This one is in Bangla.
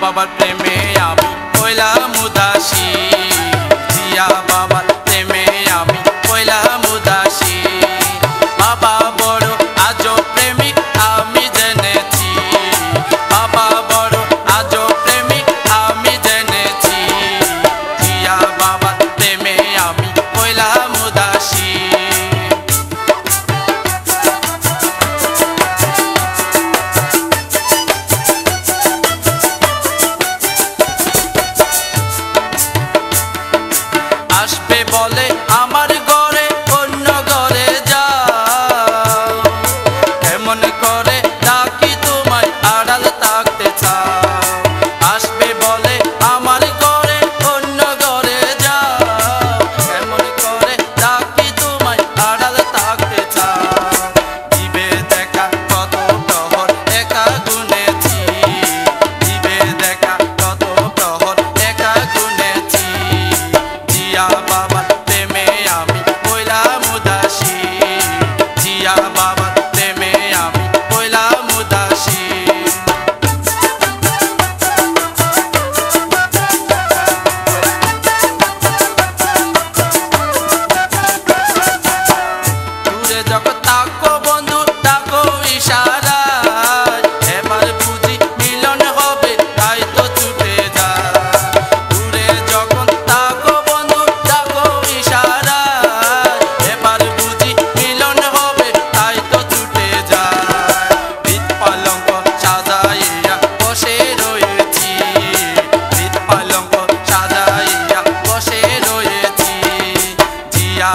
বাবার প্রেমে আমি হইলাম উদাসী, জিয়া বাবার প্রেমে আমি হইলাম উদাসী। বাবা বড় আজব প্রেমিক আমি জেনেছি, বাবা বড় আজব প্রেমিক আমি জেনেছি। জিয়া বাবার প্রেমে আমি হইলাম উদাসী। আসবে বলে আমার ঘরে অন্য ঘরে যাও, এমন করে ডাকি তোমায় আড়াল থাকতে চাও। আসবে বলে আমার ঘরে অন্য ঘরে যাও, এমন করে ডাকি তোমায় আড়াল থাকতে চাও। দিবে দেখা কত প্রহর একা গুনেছি, দিবে দেখা কত প্রহর একা গুনেছি। জিয়া বাবার প্রেমে আমি হইলাম উদাসী, জিয়া বাবার প্রেমে আমি হইলাম উদাসী। দূরে যখন তাকো বন্ধু তাকো ইশারায়, এবার বুঝি মিলন হবে তাই তো ছুটে যায়। দূরে যখন তাকো বন্ধু তাকো ইশারায়, এবার বুঝি মিলন হবে তাই তো ছুটে যায়। ভিত পালঙ্ক সাজাইয়া বসে রয়েছি, ভিত পালঙ্ক সাজাইয়া বসে রয়েছি। জিয়া